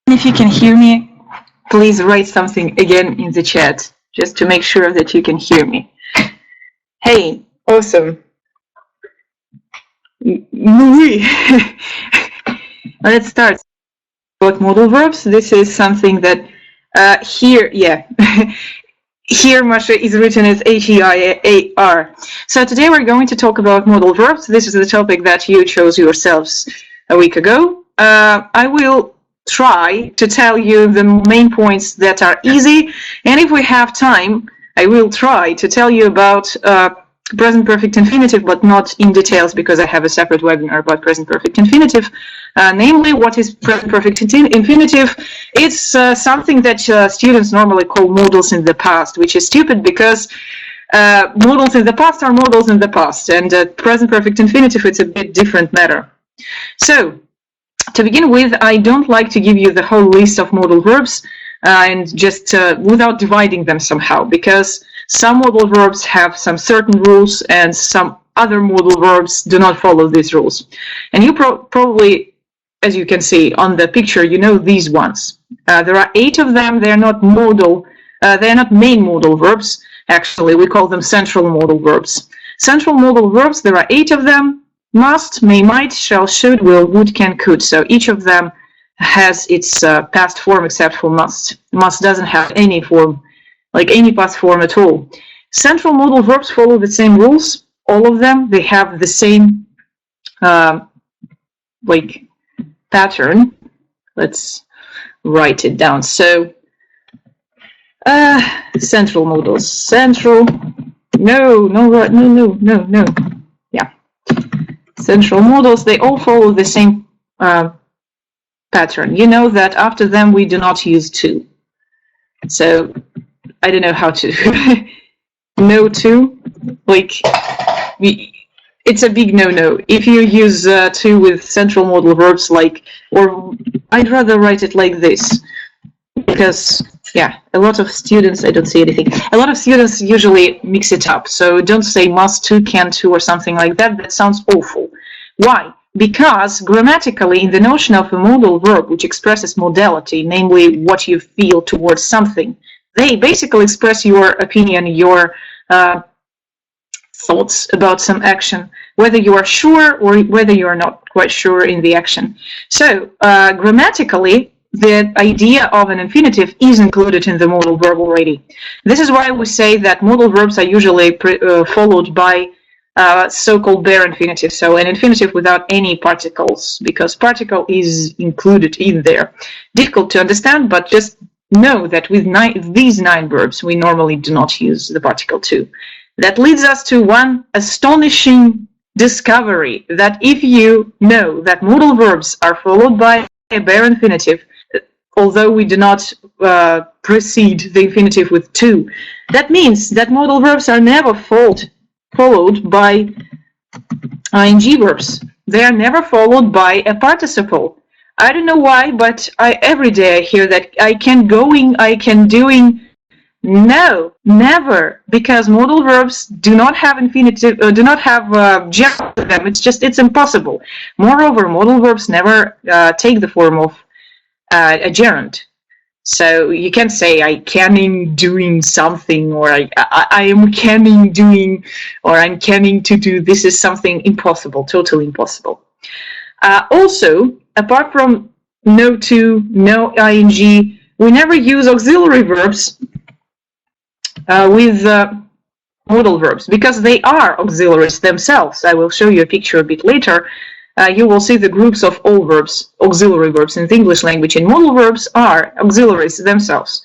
If you can hear me, please write something again in the chat, just to make sure that you can hear me. Hey, awesome. Let's start. About modal verbs, this is something that here, here Masha is written as H-E-I-A-R. So today we're going to talk about modal verbs. This is the topic that you chose yourselves a week ago. I will try to tell you the main points that are easy, and if we have time, I will try to tell you about present perfect infinitive, but not in details because I have a separate webinar about present perfect infinitive. Namely, what is present perfect infinitive? It's something that students normally call modals in the past, which is stupid because modals in the past are modals in the past, and present perfect infinitive, it's a bit different matter. So, to begin with, I don't like to give you the whole list of modal verbs and just without dividing them somehow, because some modal verbs have some certain rules and some other modal verbs do not follow these rules. And you probably, as you can see on the picture, you know these ones. There are 8 of them. They're not modal, they're not main modal verbs. Actually, we call them central modal verbs. Central modal verbs, there are 8 of them. Must, may, might, shall, should, will, would, can, could. So each of them has its past form except for must. Must doesn't have any form, like any past form at all. Central modal verbs follow the same rules. All of them, they have the same like pattern. Let's write it down. So central modals. Central. No. Yeah. Central modals, they all follow the same pattern. You know that after them we do not use to. So I don't know how to. No to, like it's a big no-no. If you use to with central modal verbs, like, or I'd rather write it like this, because yeah, a lot of students, I don't see anything. A lot of students usually mix it up. So don't say must to, can to, or something like that. That sounds awful. Why? Because grammatically, in the notion of a modal verb, which expresses modality, namely what you feel towards something, they basically express your opinion, your thoughts about some action, whether you are sure or whether you are not quite sure in the action. So grammatically, the idea of an infinitive is included in the modal verb already. This is why we say that modal verbs are usually followed by so-called bare infinitive, so an infinitive without any particles, because particle is included in there. Difficult to understand, but just know that with these 9 verbs, we normally do not use the particle to. That leads us to one astonishing discovery, that if you know that modal verbs are followed by a bare infinitive, although we do not precede the infinitive with to, that means that modal verbs are never followed by ing verbs. They are never followed by a participle. I don't know why, but every day I hear that I can going, I can doing. No, never, because modal verbs do not have infinitive, do not have gerund to them. It's impossible. Moreover, modal verbs never take the form of a gerund. So you can say I canning doing something, or I am canning doing, or I'm canning to do. This is something impossible, totally impossible. Also, apart from no to, no ing, we never use auxiliary verbs with modal verbs, because they are auxiliaries themselves. I will show you a picture a bit later. You will see the groups of all verbs, auxiliary verbs in the English language, and modal verbs are auxiliaries themselves.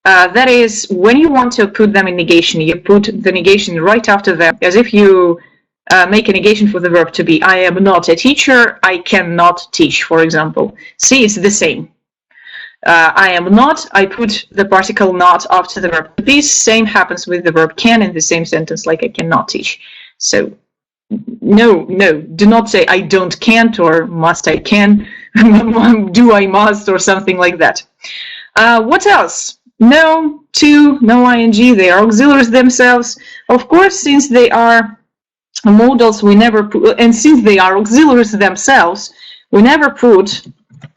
That is, when you want to put them in negation, you put the negation right after them, as if you make a negation for the verb to be. I am not a teacher, I cannot teach, for example. See, it's the same. I am not, I put the particle not after the verb to be. Same happens with the verb can in the same sentence, like I cannot teach. So no, do not say I don't can't, or must I can, do I must, or something like that. What else? No to, no ing, they are auxiliaries themselves. Of course, since they are modals, we never put, and since they are auxiliaries themselves, we never put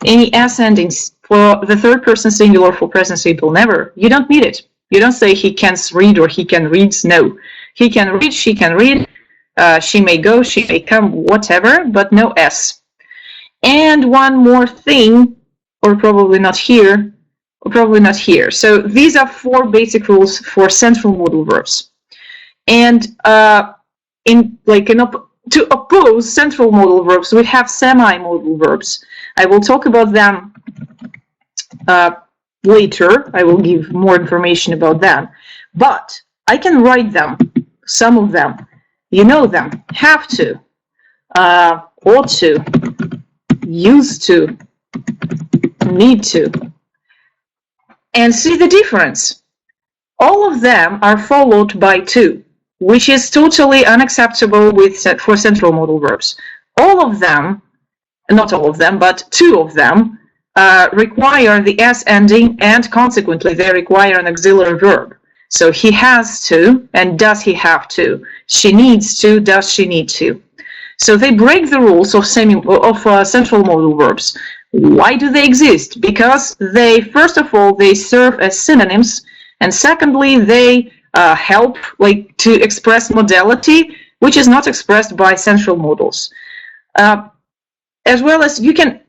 any s endings for the third person singular for present simple. Never. You don't need it. You don't say he can read or he can read. No. He can read, she can read, she may go, she may come, whatever, but no s. And one more thing, or probably not here, or probably not here. So these are 4 basic rules for central modal verbs. And to oppose central modal verbs, we have semi-modal verbs. I will talk about them later. I will give more information about them. But I can write them, some of them. You know them. Have to, ought to, used to, need to. And see the difference. All of them are followed by to, which is totally unacceptable for central modal verbs. All of them, not all of them, but 2 of them require the s ending, and consequently they require an auxiliary verb. So he has to, and does he have to? She needs to, does she need to? So they break the rules of central modal verbs. Why do they exist? Because they, first of all, they serve as synonyms, and secondly, they help to express modality, which is not expressed by central modals. As well as you can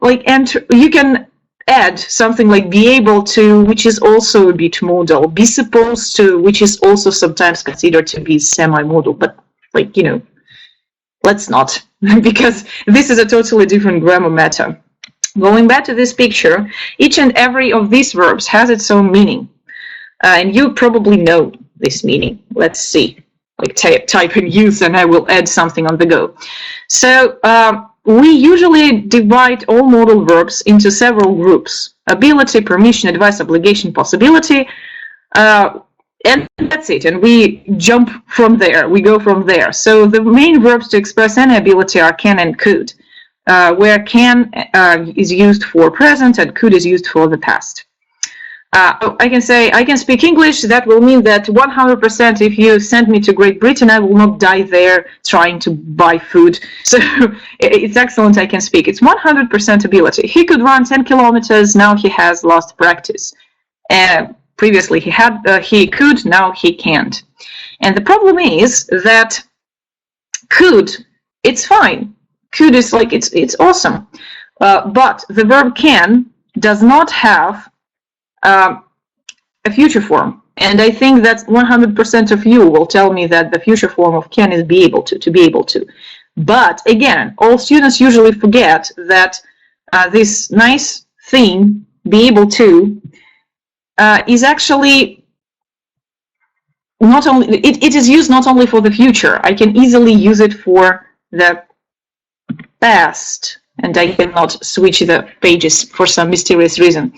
you can add something like be able to, which is also a bit modal, be supposed to, which is also sometimes considered to be semi-modal, but let's not, because this is a totally different grammar matter. Going back to this picture, each and every of these verbs has its own meaning, and you probably know this meaning. Let's see, type in use and I will add something on the go. So we usually divide all modal verbs into several groups: ability, permission, advice, obligation, possibility, and that's it. And we jump from there, we go from there. So the main verbs to express any ability are can and could, where can is used for present and could is used for the past. I can say I can speak English. That will mean that 100% if you send me to Great Britain, I will not die there trying to buy food. So it's excellent. I can speak. It's 100% ability. He could run 10 kilometers. Now he has lost practice. Previously he could. Now he can't. And the problem is that could, it's fine. Could is it's awesome. But the verb can does not have a future form, and I think that 100% of you will tell me that the future form of can is be able to be able to. But again, all students usually forget that this nice thing, be able to, is actually not only, it is used not only for the future. I can easily use it for the past, and I cannot switch the pages for some mysterious reason.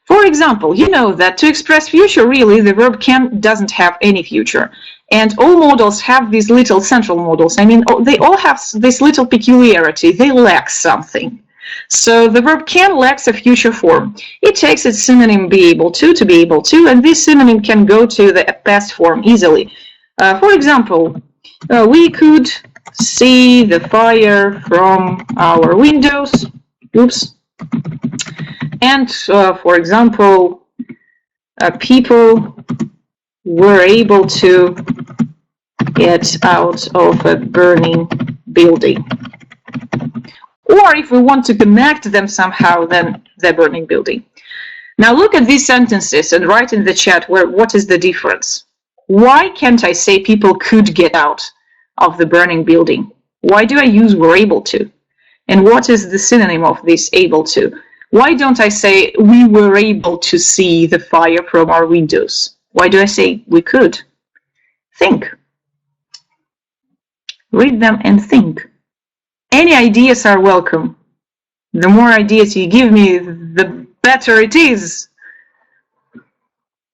For example, you know that to express future, really, the verb can doesn't have any future. And all modals have these little central modals. I mean, they all have this little peculiarity. They lack something. So the verb can lacks a future form. It takes its synonym be able to be able to, and this synonym can go to the past form easily. For example, we could see the fire from our windows. Oops. And for example, people were able to get out of a burning building. Or if we want to connect them somehow, then the burning building. Now look at these sentences and write in the chat what is the difference. Why can't I say people could get out of the burning building? Why do I use were able to? And what is the synonym of this able to? Why don't I say we were able to see the fire from our windows? Why do I say we could? Think. Read them and think. Any ideas are welcome. The more ideas you give me, the better it is.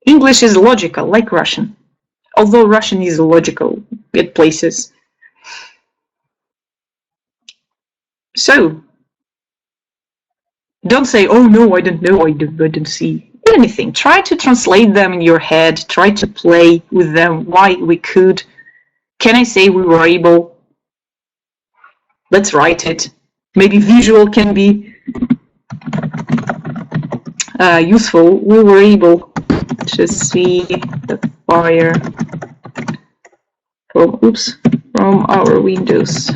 English is logical, like Russian. Although Russian is illogical at places. So, don't say, oh no, I don't know, I didn't see anything. Try to translate them in your head. Try to play with them. Why we could. Can I say we were able? Let's write it. Maybe visual can be useful. We were able to see the fire from our windows.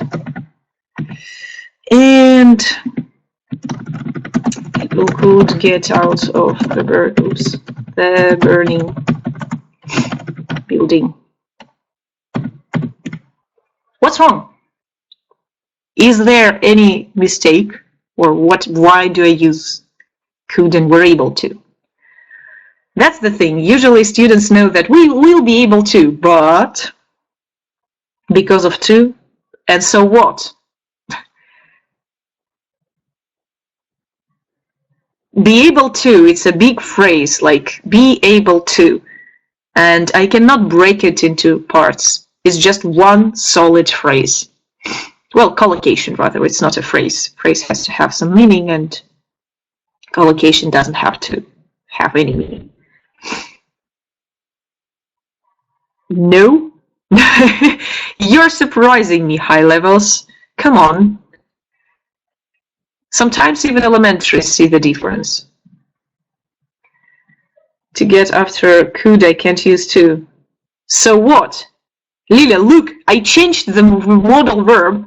And people could get out of the burning building. What's wrong? Is there any mistake? Or why do I use could and were able to? That's the thing. Usually students know that we will be able to, but because of to, and so what? Be able to, it's a big phrase, like be able to. And I cannot break it into parts. It's just one solid phrase. Well, collocation rather, it's not a phrase. Phrase has to have some meaning, and collocation doesn't have to have any meaning. No? You're surprising me, high levels. Come on. Sometimes even elementary see the difference. To get after could, I can't use to. So what? Lilia, look, I changed the modal verb.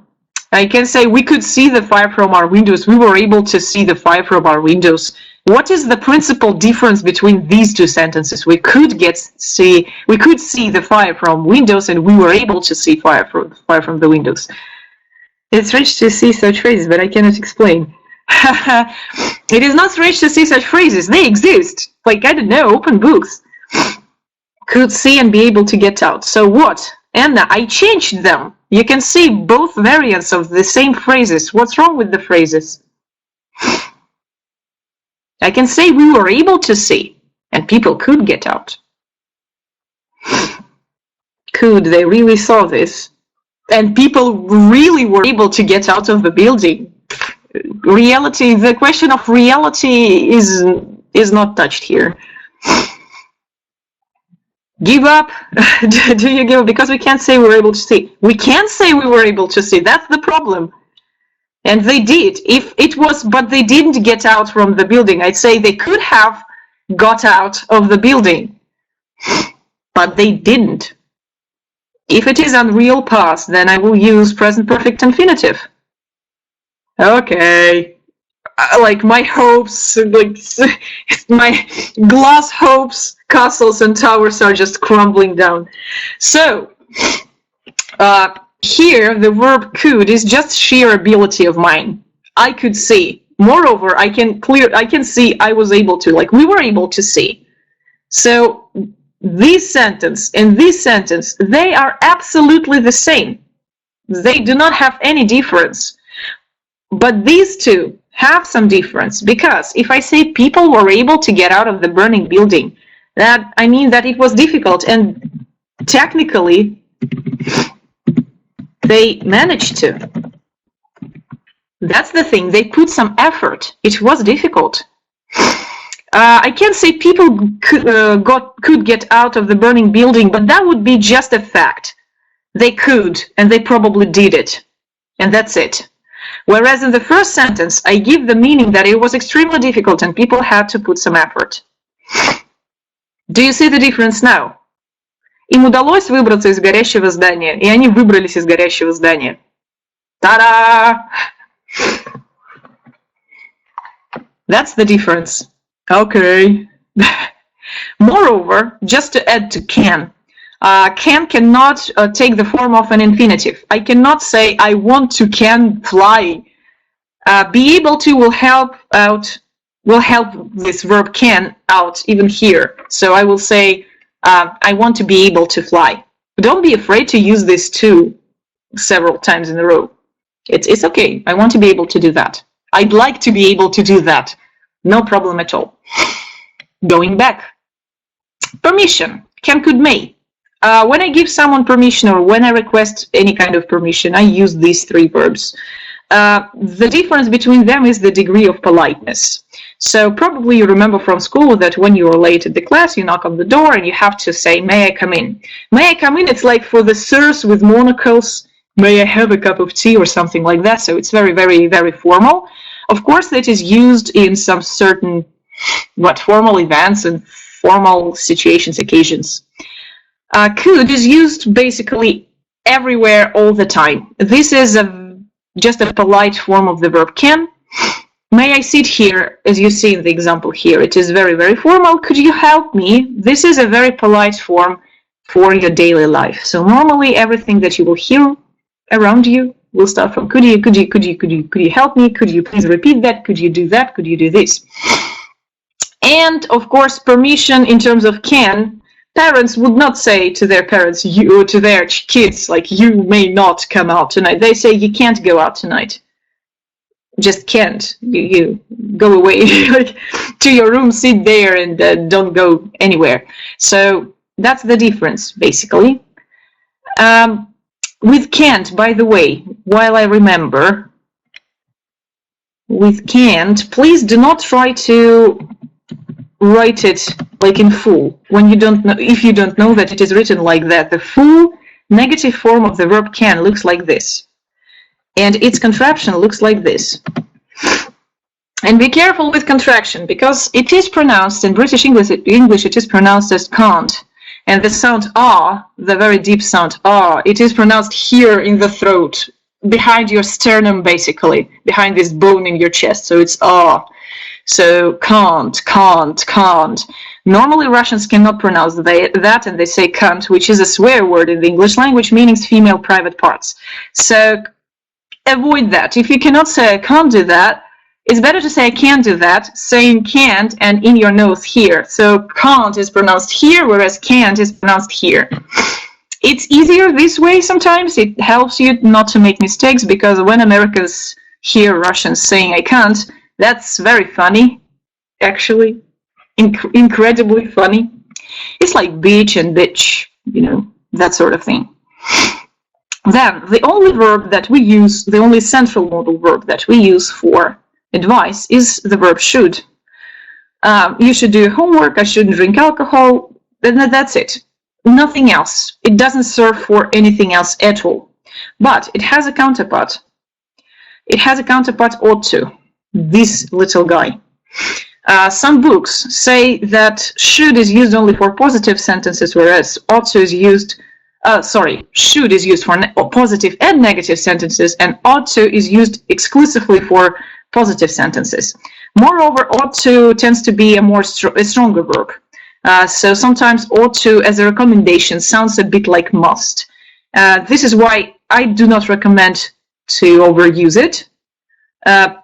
I can say we could see the fire from our windows. We were able to see the fire from our windows. What is the principal difference between these two sentences? We could see the fire from windows, and we were able to see fire from the windows. It's strange to see such phrases, but I cannot explain. It is not strange to see such phrases. They exist. Like, I don't know, open books. Could see and be able to get out. So what? Anna, I changed them. You can see both variants of the same phrases. What's wrong with the phrases? I can say we were able to see, and people could get out. Could, they really saw this. And people really were able to get out of the building. Reality, the question of reality is not touched here. Give up? Do you give up? Because we can't say we were able to see. We can't say we were able to see. That's the problem. And they did. But they didn't get out from the building. I'd say they could have got out of the building, but they didn't. If it is unreal past, then I will use present perfect infinitive. Okay. Like my hopes, like my glass hopes, castles and towers are just crumbling down. So here the verb could is just sheer ability of mine. I could see. Moreover, I can see I was able to, like we were able to see. So this sentence and this sentence, they are absolutely the same. They do not have any difference. But these two have some difference, because if I say people were able to get out of the burning building, that I mean that it was difficult, and technically they managed to. That's the thing, they put some effort. It was difficult. I can't say people could get out of the burning building, but that would be just a fact. They could, and they probably did it, and that's it. Whereas in the first sentence, I give the meaning that it was extremely difficult and people had to put some effort. Do you see the difference now? Им удалось выбраться из горящего здания, и они выбрались из горящего здания. Ta-da! That's the difference. Okay. Moreover, just to add to can cannot take the form of an infinitive. I cannot say I want to can fly. Be able to will help this verb can out even here. So I will say I want to be able to fly. But don't be afraid to use this to several times in a row. It's okay. I want to be able to do that. I'd like to be able to do that. No problem at all. Going back. Permission. Can, could, may. When I give someone permission or when I request any kind of permission, I use these three verbs. The difference between them is the degree of politeness. So probably you remember from school that when you are late at the class, you knock on the door and you have to say, may I come in? May I come in? It's like for the sirs with monocles, may I have a cup of tea or something like that. So it's very, very, very formal. Of course, that is used in some certain formal events and formal situations, occasions. Could is used basically everywhere all the time. This is just a polite form of the verb can. May I sit here, as you see in the example here. It is very, very formal. Could you help me? This is a very polite form for your daily life. So normally everything that you will hear around you will start from could you help me? Could you please repeat that? Could you do that? Could you do this? And of course, permission in terms of can, parents would not say to their parents, you, to their kids, like, you may not come out tonight. They say, you can't go out tonight. Just can't. You go away, like, to your room, sit there, and don't go anywhere. So that's the difference, basically. With can't, by the way, while I remember, with can't, please do not try to write it like in full when you don't know, if you don't know that it is written like that. The full negative form of the verb can looks like this, and its contraction looks like this. And be careful with contraction, because it is pronounced in British English it is pronounced as can't, and the sound ah, the very deep sound ah, it is pronounced here in the throat, behind your sternum, basically behind this bone in your chest. So it's ah. So can't. Normally Russians cannot pronounce that, and they say can't, which is a swear word in the English language, meaning female private parts. So avoid that. If you cannot say I can't do that, it's better to say I can't do that, saying can't and in your nose here. So can't is pronounced here, whereas can't is pronounced here. It's easier this way sometimes. It helps you not to make mistakes, because when Americans hear Russians saying I can't, that's very funny, actually, incredibly funny. It's like bitch and bitch, you know, that sort of thing. Then the only verb that we use, the only central modal verb that we use for advice is the verb should. You should do your homework, I shouldn't drink alcohol, and that's it. Nothing else. It doesn't serve for anything else at all. But it has a counterpart. It has a counterpart ought to. This little guy. Some books say that should is used only for positive sentences, whereas ought to is used, should is used for positive and negative sentences, and ought to is used exclusively for positive sentences. Moreover, ought to tends to be a stronger verb. So sometimes ought to, as a recommendation, sounds a bit like must. This is why I do not recommend to overuse it.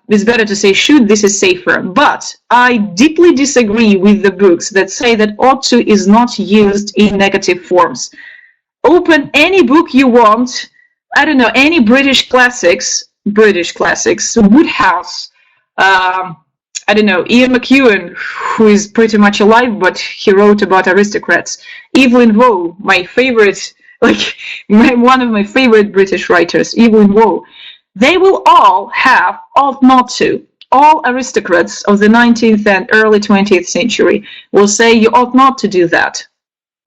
It's better to say should, this is safer. But I deeply disagree with the books that say that ought to is not used in negative forms. Open any book you want, I don't know, any British classics, Woodhouse, I don't know, Ian McEwan, who is pretty much alive, but he wrote about aristocrats. Evelyn Waugh, my favorite, one of my favorite British writers, Evelyn Waugh. They will all have ought not to. All aristocrats of the 19th and early 20th century will say you ought not to do that.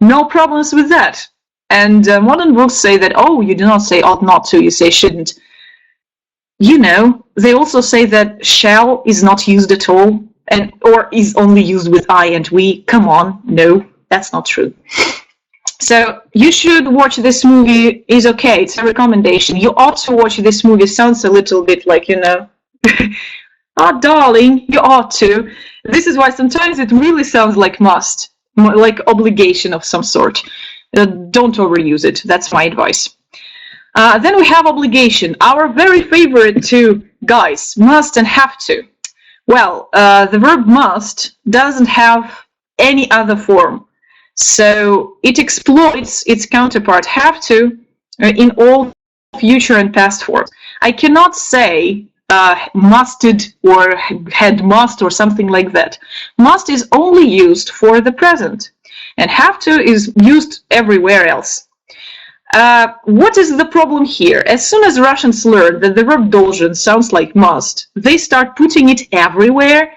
No problems with that. And modern books say that, oh, you do not say ought not to, you say shouldn't. You know, they also say that shall is not used at all, or is only used with I and we. Come on, no, that's not true. So you should watch this movie is okay, it's a recommendation. You ought to watch this movie sounds a little bit like, you know, oh, darling, you ought to. This is why sometimes it really sounds like must, like obligation of some sort. Don't overuse it, that's my advice. Then we have obligation, our very favorite two guys, must and have to. Well, the verb must doesn't have any other form. So it exploits its counterpart have to in all future and past forms. I cannot say musted or had must or something like that. Must is only used for the present, and have to is used everywhere else. What is the problem here? As soon as Russians learn that the verb должен sounds like must, they start putting it everywhere,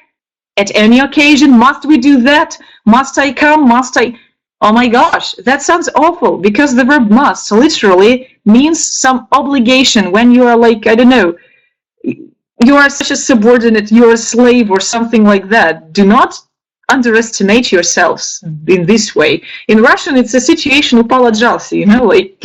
at any occasion. Must we do that? Must I come? Must I? Oh my gosh, that sounds awful, because the verb must literally means some obligation when you are like, I don't know, you are such a subordinate, you're a slave or something like that. Do not underestimate yourselves in this way. In Russian, it's a situation upaladzhался, like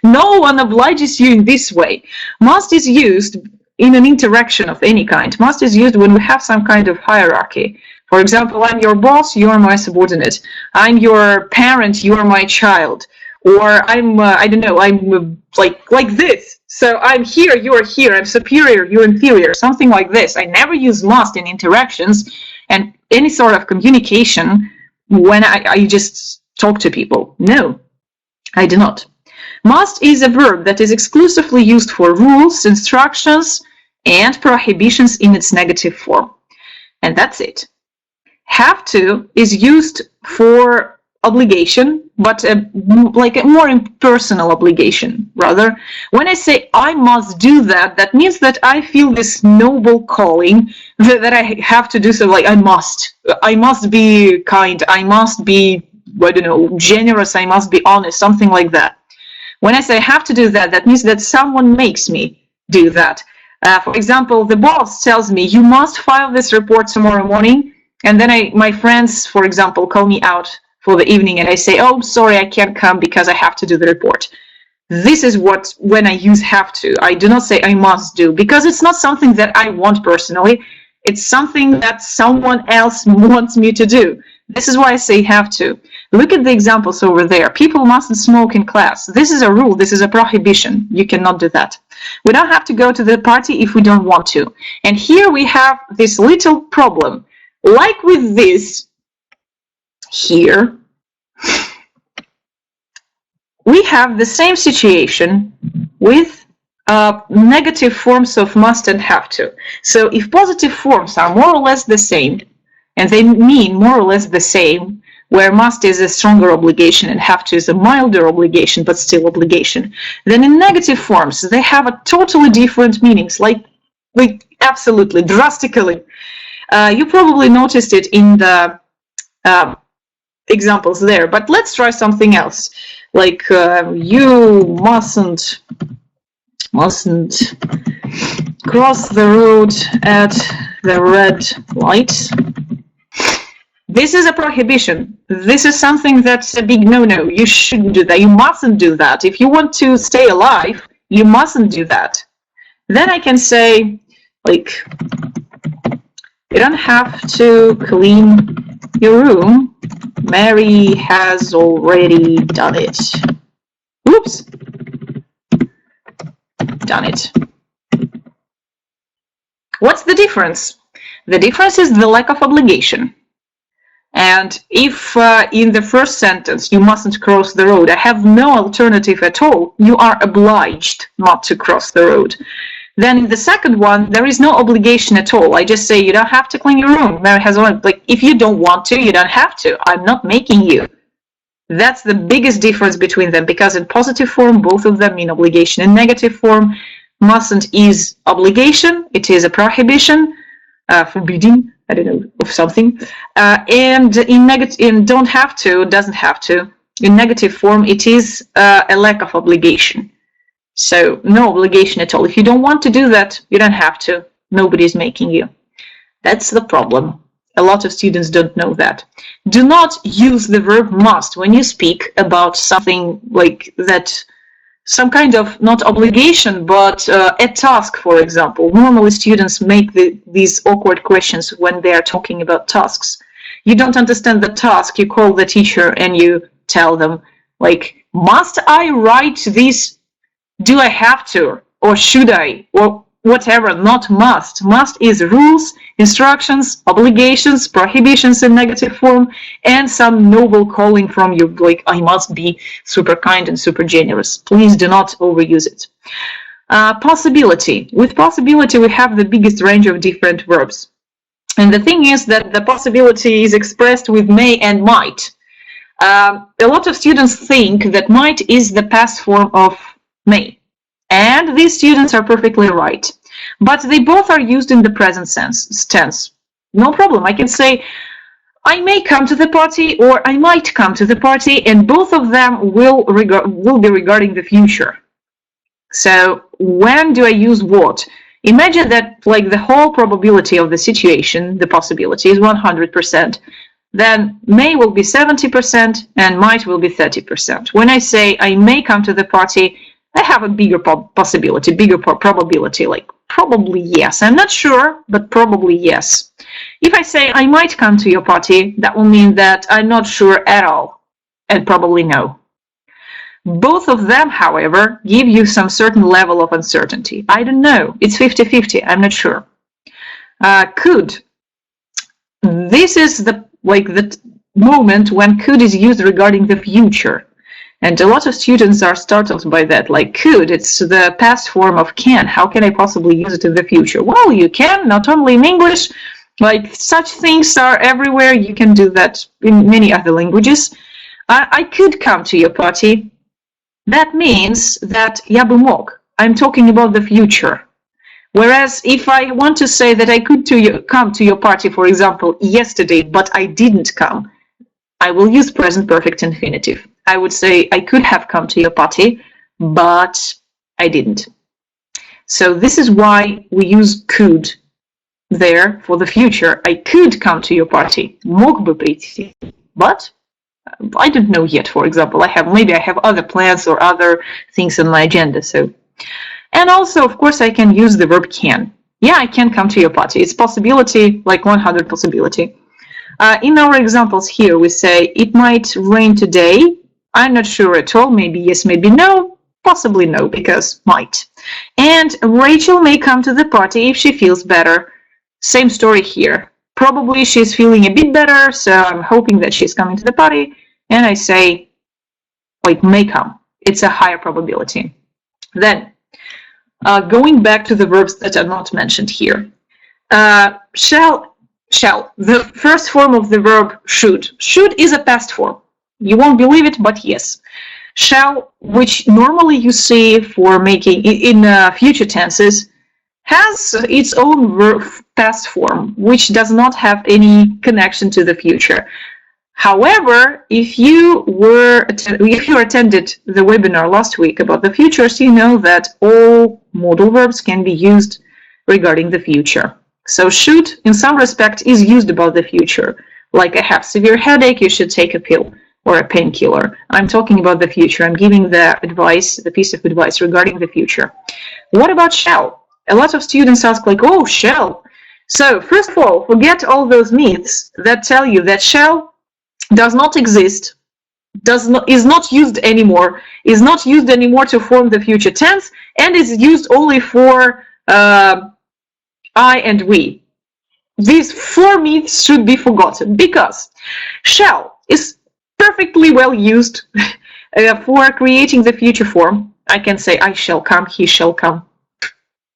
no one obliges you in this way. Must is used in an interaction of any kind. Must is used when we have some kind of hierarchy. For example, I'm your boss, you're my subordinate. I'm your parent, you're my child. Or I'm, I don't know, I'm like this. So I'm here, you're here, I'm superior, you're inferior, something like this. I never use must in interactions and any sort of communication when I just talk to people. No, I do not. Must is a verb that is exclusively used for rules, instructions, and prohibitions in its negative form. And that's it. Have to is used for obligation, but like a more impersonal obligation, rather. When I say I must do that, that means that I feel this noble calling that I have to do so, like I must be kind, I must be, I don't know, generous, I must be honest, something like that. When I say I have to do that, that means that someone makes me do that. For example, the boss tells me, you must file this report tomorrow morning, and then my friends, for example, call me out for the evening and I say, oh, sorry, I can't come because I have to do the report. This is when I use have to. I do not say I must do, because it's not something that I want personally. It's something that someone else wants me to do. This is why I say have to. Look at the examples over there. People mustn't smoke in class. This is a rule. This is a prohibition. You cannot do that. We don't have to go to the party if we don't want to. And here we have this little problem. Like with this here, we have the same situation with negative forms of must and have to. So if positive forms are more or less the same, and they mean more or less the same, where must is a stronger obligation and have to is a milder obligation, but still obligation, then in negative forms, they have a totally different meanings, like absolutely, drastically. You probably noticed it in the examples there, but let's try something else. Like you mustn't cross the road at the red light. This is a prohibition. This is something that's a big no-no. You shouldn't do that. You mustn't do that. If you want to stay alive, you mustn't do that. Then I can say, like, you don't have to clean your room. Mary has already done it. Oops. Done it. What's the difference? The difference is the lack of obligation. And if in the first sentence you mustn't cross the road, I have no alternative at all, you are obliged not to cross the road. Then in the second one, there is no obligation at all. I just say you don't have to clean your room. Mary has already, like, if you don't want to, you don't have to. I'm not making you. That's the biggest difference between them, because in positive form, both of them mean obligation. In negative form, mustn't is obligation. It is a prohibition, forbidding, I don't know, of something. And in don't have to, doesn't have to. In negative form, it is a lack of obligation. So no obligation at all. If you don't want to do that, you don't have to. Nobody's making you. That's the problem. A lot of students don't know that. Do not use the verb must when you speak about something like that, some kind of, not obligation, but a task, for example. Normally students make these awkward questions when they are talking about tasks. You don't understand the task, you call the teacher and you tell them, like, must I write this? Do I have to? Or should I? Or whatever, not must. Must is rules, instructions, obligations, prohibitions in negative form, and some noble calling from you, like, I must be super kind and super generous. Please do not overuse it. Possibility. With possibility, we have the biggest range of different verbs. And the thing is that the possibility is expressed with may and might. A lot of students think that might is the past form of may. And these students are perfectly right. But they both are used in the present tense. No problem. I can say, I may come to the party, or I might come to the party, and both of them will be regarding the future. So when do I use what? Imagine that like the whole probability of the situation, the possibility is 100%. Then may will be 70% and might will be 30%. When I say I may come to the party, I have a bigger possibility, bigger probability, like probably yes. I'm not sure, but probably yes. If I say I might come to your party, that will mean that I'm not sure at all, and probably no. Both of them, however, give you some certain level of uncertainty. I don't know. It's 50-50. I'm not sure. Could. This is the moment when could is used regarding the future. And a lot of students are startled by that. Like could, it's the past form of can. How can I possibly use it in the future? Well, you can, not only in English. Like such things are everywhere. You can do that in many other languages. I could come to your party. That means that я бы мог. I'm talking about the future. Whereas if I want to say that I could come to your party, for example, yesterday, but I didn't come, I will use present perfect infinitive. I would say I could have come to your party, but I didn't. So this is why we use could there for the future. I could come to your party. Мог бы прийти. But I don't know yet, for example. Maybe I have other plans or other things on my agenda. So, and also, of course, I can use the verb can. Yeah, I can come to your party. It's possibility, like 100 possibility. In our examples here, we say it might rain today. I'm not sure at all. Maybe yes, maybe no. Possibly no, because might. And Rachel may come to the party if she feels better. Same story here. Probably she's feeling a bit better, so I'm hoping that she's coming to the party. And I say, like, may come. It's a higher probability. Then, going back to the verbs that are not mentioned here. Shall, the first form of the verb should. Should is a past form. You won't believe it, but yes. Shall, which normally you see for making in future tenses, has its own verb past form, which does not have any connection to the future. However, if you attended the webinar last week about the futures, you know that all modal verbs can be used regarding the future. So should, in some respect, is used about the future. Like I have severe headache, you should take a pill or a painkiller. I'm talking about the future. I'm giving the advice, the piece of advice regarding the future. What about shall? A lot of students ask like, oh, shall. So first of all, forget all those myths that tell you that shall does not exist, is not used anymore to form the future tense, and is used only for I and we. These four myths should be forgotten because shall is perfectly well used for creating the future form. I can say I shall come, he shall come.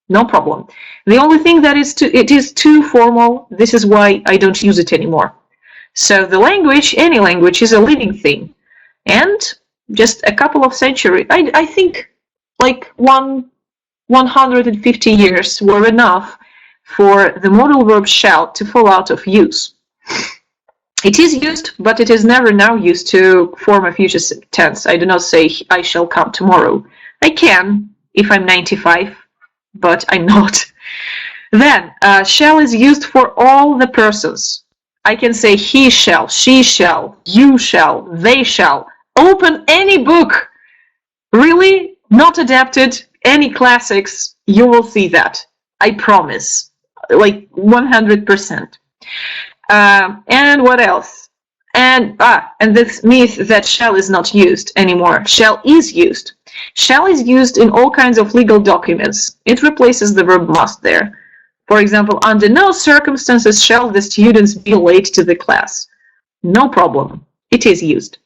No problem. The only thing that it is too formal. This is why I don't use it anymore. So the language, any language, is a living thing. And just a couple of centuries, I think like 150 years were enough for the modal verb shall to fall out of use. It is used, but it is never now used to form a future tense. I do not say I shall come tomorrow. I can if I'm 95, but I'm not. Then shall is used for all the persons. I can say he shall, she shall, you shall, they shall. Open any book, really not adapted, any classics, you will see that. I promise, like 100%. And what else? And this myth that shall is not used anymore. Shall is used. Shall is used in all kinds of legal documents. It replaces the verb must there. For example, under no circumstances shall the students be late to the class. No problem. It is used.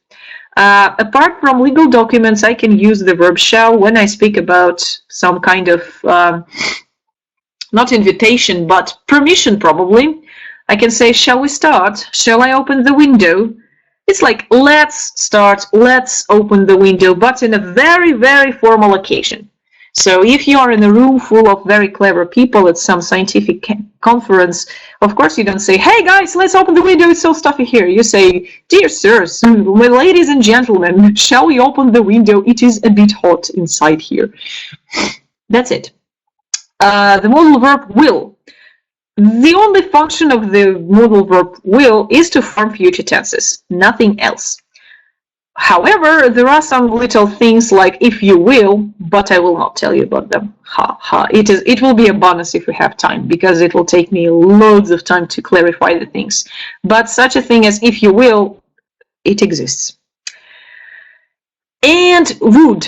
Apart from legal documents, I can use the verb shall when I speak about some kind of, not invitation, but permission probably. I can say, shall we start? Shall I open the window? It's like, let's start, let's open the window, but in a very, very formal occasion. So if you are in a room full of very clever people at some scientific conference, of course you don't say, hey guys, let's open the window, it's so stuffy here. You say, dear sirs, ladies and gentlemen, shall we open the window? It is a bit hot inside here. That's it. The modal verb will. The only function of the modal verb will is to form future tenses, nothing else. However, there are some little things like if you will, but I will not tell you about them. Ha ha. It will be a bonus if we have time, because it will take me loads of time to clarify the things. But such a thing as if you will, it exists. And would.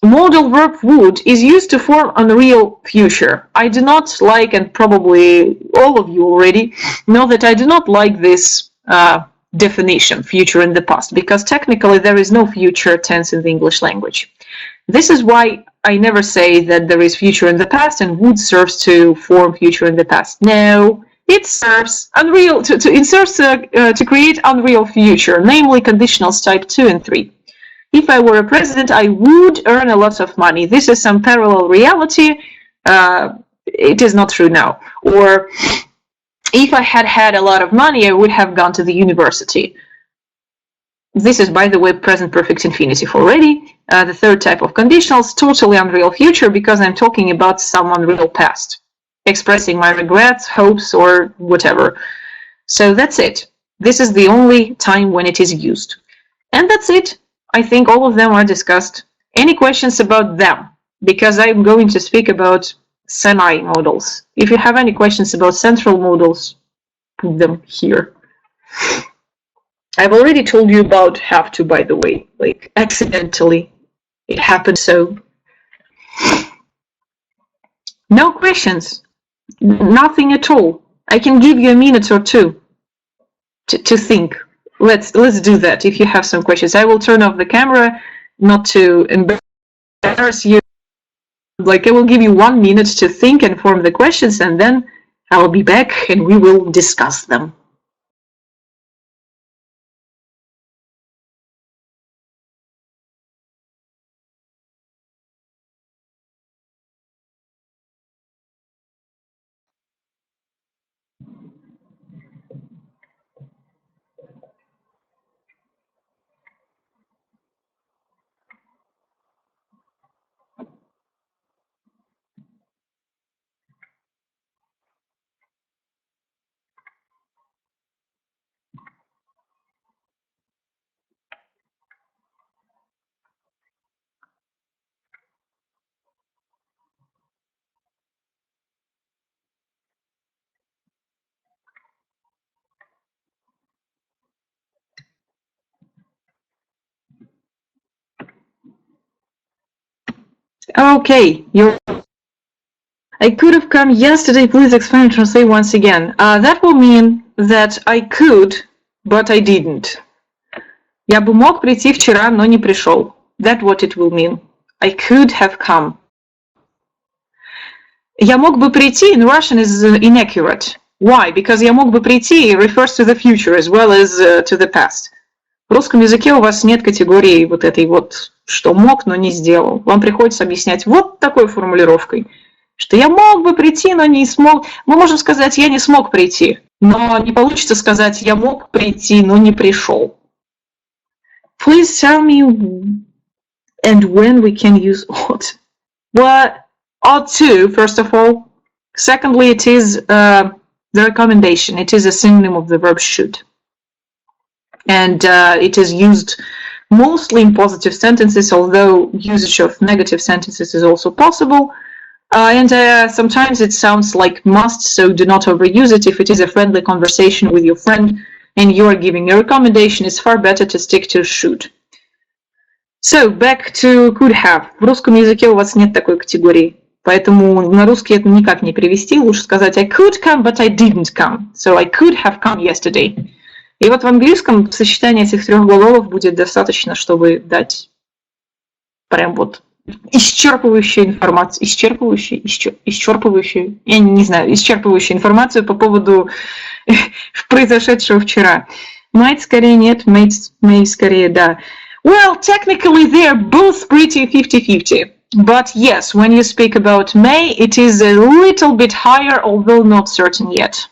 Modal verb would is used to form unreal future. I do not like, and probably all of you already know that I do not like this definition, future in the past, because technically there is no future tense in the English language. This is why I never say that there is future in the past and would serves to form future in the past. No, it serves unreal to create unreal future, namely conditionals type 2 and 3. If I were a president, I would earn a lot of money. This is some parallel reality. It is not true now. Or if I had had a lot of money, I would have gone to the university. This is, by the way, present perfect infinitive already. The third type of conditionals, totally unreal future, because I'm talking about some unreal past, expressing my regrets, hopes, or whatever. So that's it. This is the only time when it is used. And that's it. I think all of them are discussed. Any questions about them? Because I'm going to speak about semi-modals. If you have any questions about central modals, put them here. I've already told you about have to, by the way, like accidentally. It happened so. No questions. Nothing at all. I can give you a minute or two to think. Let's do that. If you have some questions, I will turn off the camera, not to embarrass you. Like I will give you 1 minute to think and form the questions, and then I will be back and we will discuss them. Okay, I could have come yesterday. Please explain and translate once again. That will mean that I could, but I didn't. Я бы мог прийти вчера, но не пришел. That's what it will mean. I could have come. Я мог бы прийти in Russian is inaccurate. Why? Because я мог бы прийти refers to the future as well as to the past. В русском языке у вас нет категории вот этой вот, что мог, но не сделал. Вам приходится объяснять вот такой формулировкой, что я мог бы прийти, но не смог. Мы можем сказать, я не смог прийти, но не получится сказать, я мог прийти, но не пришел. Please tell me and when we can use ought. Well, ought to, first of all. Secondly, it is the recommendation. It is a synonym of the verb should. And it is used mostly in positive sentences, although usage of negative sentences is also possible. And sometimes it sounds like must, so do not overuse it. If it is a friendly conversation with your friend and you are giving a recommendation, it's far better to stick to should. So, back to could have. В русском языке у вас нет такой категории, поэтому на русский это никак не перевести. Лучше сказать I could come, but I didn't come. So, I could have come yesterday. И вот в английском сочетание этих трех глаголов будет достаточно, чтобы дать прям вот исчерпывающую информацию, исчерпывающую, я не знаю, исчерпывающую информацию по поводу произошедшего вчера. Might скорее нет, may скорее да. Well, technically they're both pretty 50-50. But yes, when you speak about may, it is a little bit higher, although not certain yet.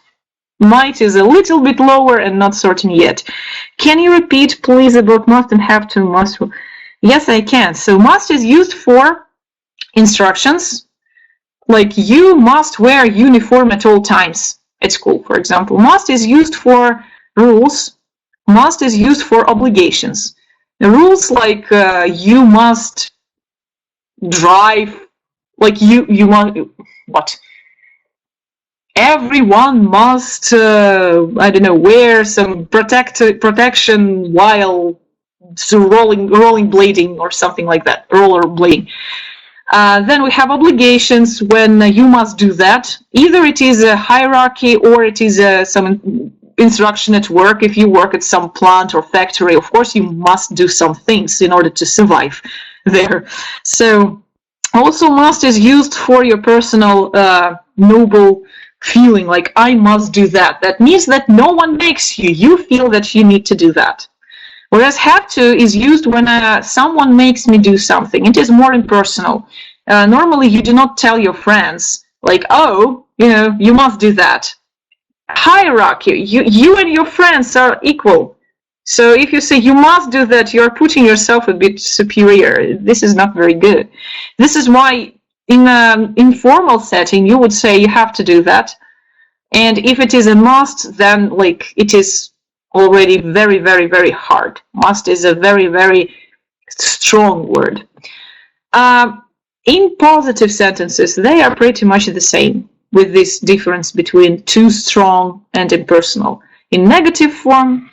Might is a little bit lower and not certain yet. Can you repeat, please, about must and have to, must? Yes, I can. So must is used for instructions, Like, you must wear uniform at all times at school, for example. Must is used for rules. Must is used for obligations. The rules like you must drive, like you want, what? Everyone must, I don't know, wear some protection while rolling blading or something like that, rollerblading. Then we have obligations when you must do that. Either it is a hierarchy or it is some instruction at work. If you work at some plant or factory, of course you must do some things in order to survive there. So also must is used for your personal noble feeling, like I must do that. That means that no one makes you. You feel that you need to do that. Whereas have to is used when someone makes me do something. It is more impersonal. Normally, you do not tell your friends, like, oh, you must do that. Hierarchy, you and your friends are equal. So if you say you must do that, you're putting yourself a bit superior. This is not very good. This is why in an informal setting, you would say you have to do that. And if it is a must, then like it is already very, very, very hard. Must is a very, very strong word. In positive sentences, they are pretty much the same, with this difference between too strong and impersonal. In negative form,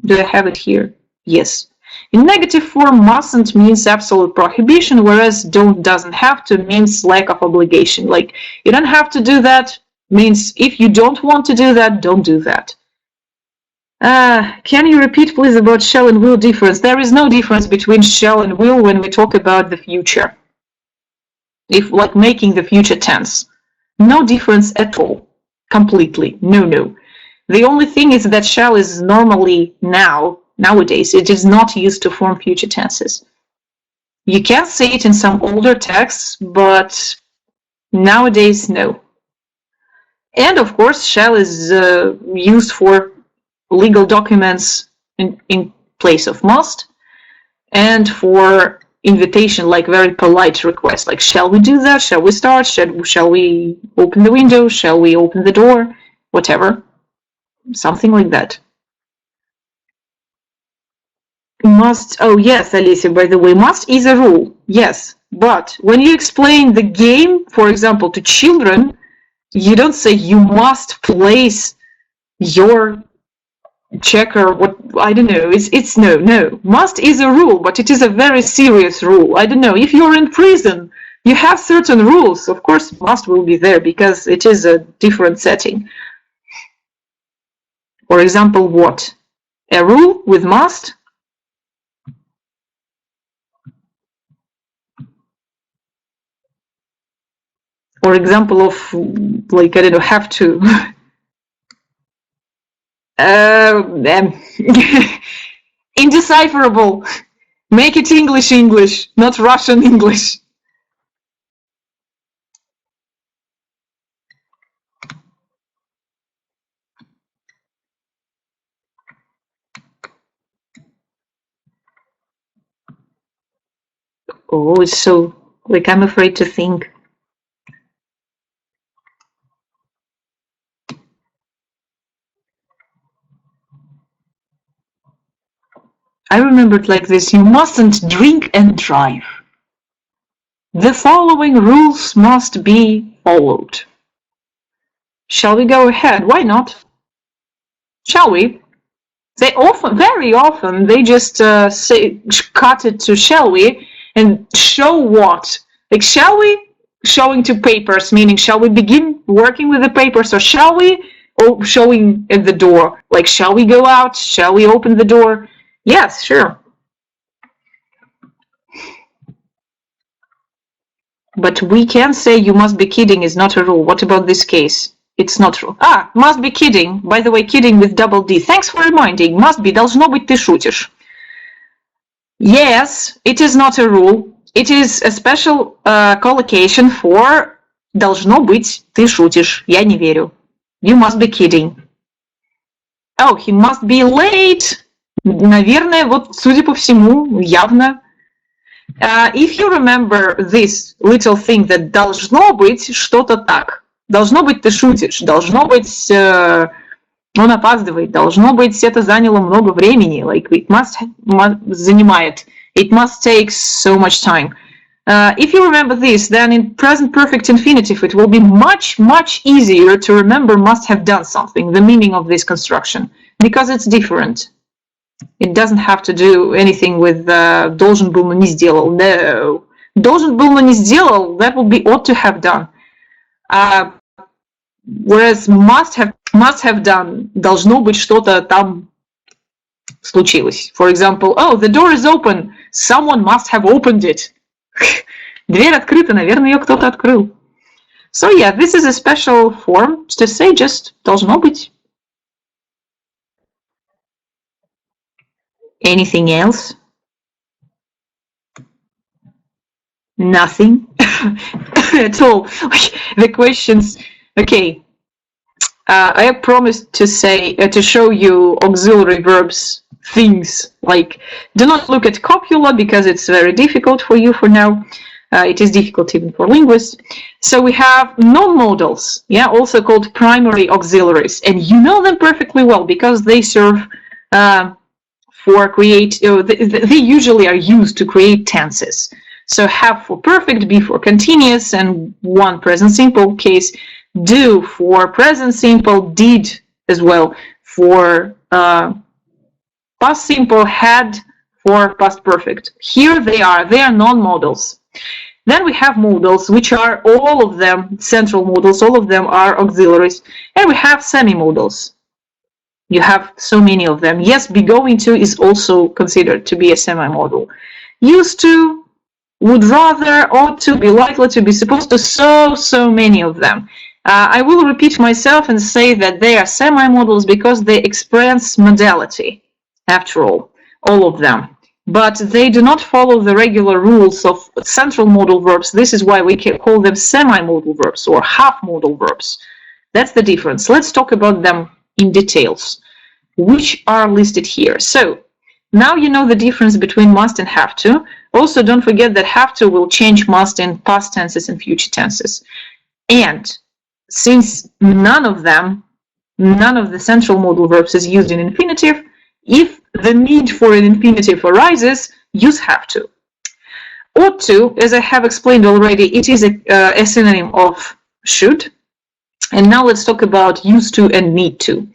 do I have it here? Yes. In negative form, mustn't means absolute prohibition, whereas don't doesn't have to means lack of obligation. Like, you don't have to do that means if you don't want to do that, don't do that. Can you repeat, please, about shall and will difference? There is no difference between shall and will when we talk about the future. If, like, making the future tense. No difference at all. Completely. No. The only thing is that shall is normally nowadays. It is not used to form future tenses. You can say it in some older texts, but nowadays, no. And, of course, shall is used for legal documents in place of must, and for invitation, like very polite request, like shall we do that, shall we start, shall we open the window, shall we open the door, whatever, something like that. Must, oh yes, Alicia, by the way, must is a rule, yes, but when you explain the game, for example, to children, you don't say you must place your checker, what, I don't know, it's no. Must is a rule, but it is a very serious rule. I don't know, if you're in prison, you have certain rules. Of course, must will be there because it is a different setting. For example, what? A rule with must? For example of, like, I don't know, have to. Indecipherable. Make it English, not Russian English. Oh, it's so, like, I'm afraid to think. I remembered like this, you mustn't drink and drive. The following rules must be followed. Shall we go ahead? Why not? Shall we? They often, very often, they just say, cut it to shall we, and show what? Like, shall we? Showing to papers, meaning shall we begin working with the papers, or shall we? Oh, showing at the door, like shall we go out? Shall we open the door? Yes, sure. But we can say you must be kidding is not a rule. What about this case? It's not true. Must be kidding. By the way, kidding with double D. Thanks for reminding. Must be. Должно быть, ты шутишь. Yes, it is not a rule. It is a special collocation for должно быть, ты шутишь. Я не верю. You must be kidding. Oh, he must be late. Наверное, вот, судя по всему, явно. If you remember this little thing that должно быть что-то так. Должно быть ты шутишь. Должно быть он опаздывает. Должно быть это заняло много времени. Like it must занимает. It must take so much time. If you remember this, then in present perfect infinitive, it will be much, much easier to remember must have done something, the meaning of this construction, because it's different. It doesn't have to do anything with должен был, но не сделал. No. Должен был, но не сделал, that would be ought to have done. Whereas must have done, должно быть что-то там случилось. For example, oh, the door is open. Someone must have opened it. Дверь открыта, наверное, ее кто-то открыл. So yeah, this is a special form to say just должно быть. Anything else? Nothing at all. The questions. Okay. I have promised to say to show you auxiliary verbs things like do not look at copula because it's very difficult for you for now. It is difficult even for linguists. So we have non-modals, yeah, also called primary auxiliaries, and you know them perfectly well because they serve for create. They usually are used to create tenses. So have for perfect, be for continuous, and one present simple case. Do for present simple, did as well for past simple, had for past perfect. Here they are non-modals. Then we have modals, which are all of them central modals, all of them are auxiliaries, and we have semi-modals. You have so many of them. Yes, be going to is also considered to be a semi-modal. Used to, would rather, ought to, be likely to, be supposed to, so many of them. I will repeat myself and say that they are semi-modals because they express modality, after all of them. But they do not follow the regular rules of central modal verbs. This is why we can call them semi-modal verbs or half-modal verbs. That's the difference. Let's talk about them in details, which are listed here. So now you know the difference between must and have to. Also, don't forget that have to will change must in past tenses and future tenses. And since none of the central modal verbs is used in infinitive, if the need for an infinitive arises, use have to. Ought to, as I have explained already, it is a synonym of should. And now let's talk about used to and need to.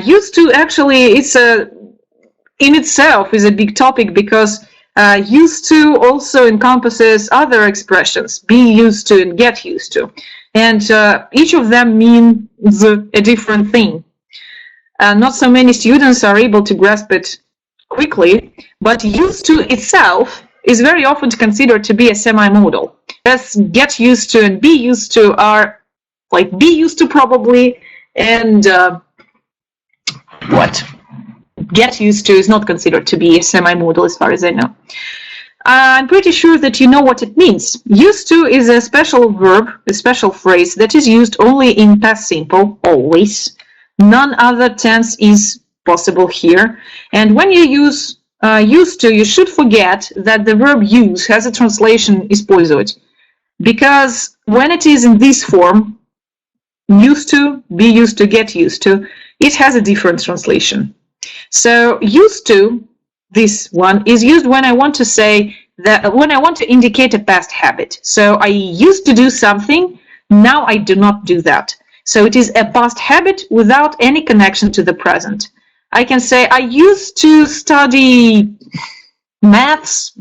Used to actually, in itself is a big topic because used to also encompasses other expressions, be used to and get used to. And each of them means a different thing. Not so many students are able to grasp it quickly, but used to itself is very often considered to be a semi-modal. As get used to and be used to are like be used to probably, and get used to is not considered to be a semi-modal as far as I know. I'm pretty sure that you know what it means. Used to is a special verb, a special phrase that is used only in past simple, always. None other tense is possible here. And when you use used to, you should forget that the verb use has a translation использовать. Because when it is in this form, used to, be used to, get used to, it has a different translation. So used to, this one, is used when I want to say that, when I want to indicate a past habit. So I used to do something, now I do not do that. So it is a past habit without any connection to the present. I can say I used to study maths,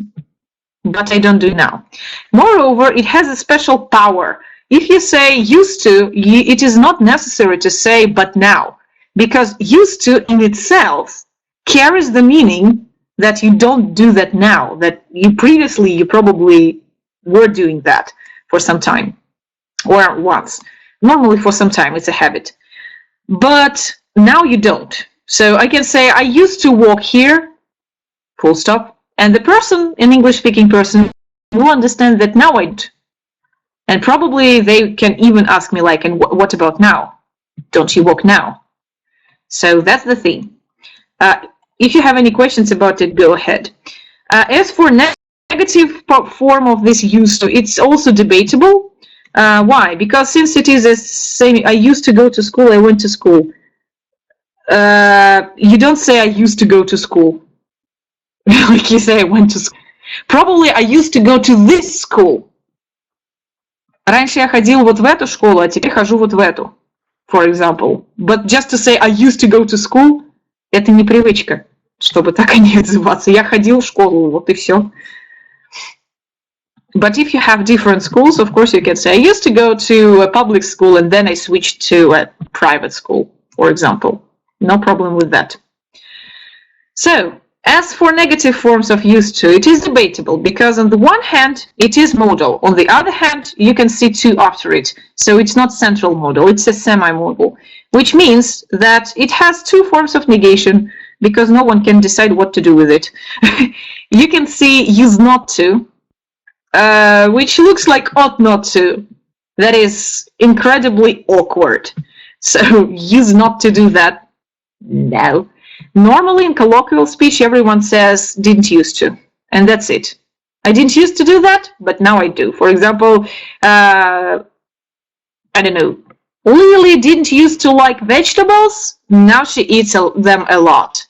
but I don't do now. Moreover, it has a special power. If you say used to, it is not necessary to say but now, because used to in itself carries the meaning that you don't do that now, that you previously you probably were doing that for some time or once. Normally for some time, it's a habit. But now you don't. So I can say, I used to walk here, full stop. And the person, an English-speaking person, will understand that now I don't. And probably they can even ask me like, and what about now? Don't you walk now? So that's the thing. If you have any questions about it, go ahead. As for negative negative form of this used to, it's also debatable. Why? Because since it is a same, I used to go to school, I went to school. You don't say I used to go to school. Like you say I went to school. Probably I used to go to this school. Раньше я ходил вот в эту школу, а теперь хожу вот в эту, for example. But just to say I used to go to school, это не привычка, чтобы так о ней отзываться. Я ходил в школу, вот и все. But if you have different schools, of course you can say I used to go to a public school and then I switched to a private school, for example. No problem with that. So, as for negative forms of used to, it is debatable because on the one hand, it is modal. On the other hand, you can see to after it. So it's not central modal, it's a semi-modal, which means that it has two forms of negation because no one can decide what to do with it. You can see use not to, which looks like ought not to. That is incredibly awkward. So use not to do that. No. Normally in colloquial speech, everyone says didn't used to, and that's it. I didn't used to do that, but now I do. For example, I don't know, Lily didn't used to like vegetables, now she eats them a lot.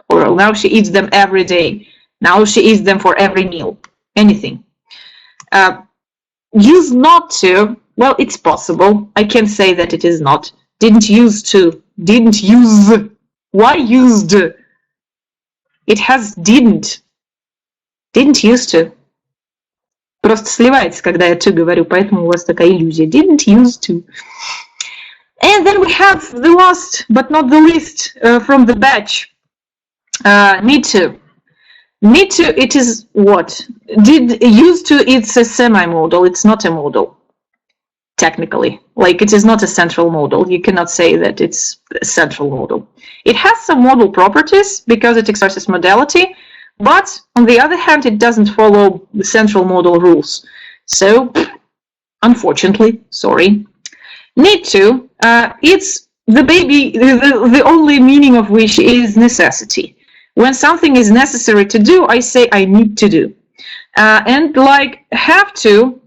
Or now she eats them every day. Now she eats them for every meal. Anything. Use not to, well, it's possible. I can say that it is not. Didn't used to, didn't use. Why used? It has didn't. Didn't used to. Просто сливается, когда я to говорю, поэтому у вас такая иллюзия. Didn't used to. And then we have the last, but not the least, from the batch. Need to. Need to, it is what? Did used to, it's a semi-modal, it's not a modal. Technically, like it is not a central modal. You cannot say that it's a central modal. It has some modal properties because it exercises modality, but on the other hand, it doesn't follow the central modal rules. So, unfortunately, sorry. Need to, it's the baby, the only meaning of which is necessity. When something is necessary to do, I say I need to do. And like have to,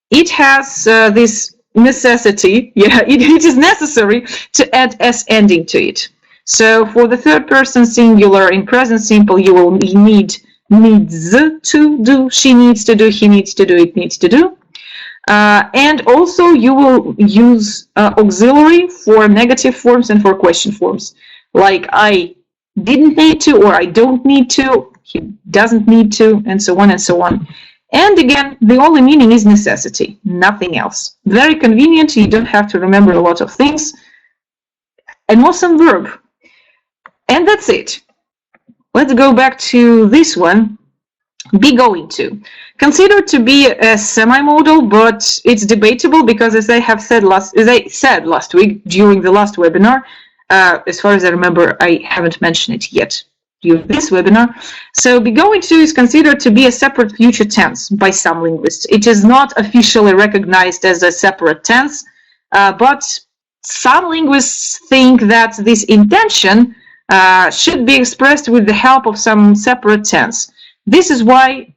it has this necessity, yeah, it is necessary to add s ending to it. So for the third person singular in present simple, you will need needs to do, she needs to do, he needs to do, it needs to do. And also you will use auxiliary for negative forms and for question forms, like I didn't need to, or I don't need to, he doesn't need to, and so on and so on. And again, the only meaning is necessity, nothing else. Very convenient, you don't have to remember a lot of things. An awesome verb. And that's it. Let's go back to this one. Be going to. Considered to be a semi-modal, but it's debatable because as I said last week during the last webinar, as far as I remember, I haven't mentioned it yet during this webinar. So be going to is considered to be a separate future tense by some linguists. It is not officially recognized as a separate tense, but some linguists think that this intention should be expressed with the help of some separate tense. This is why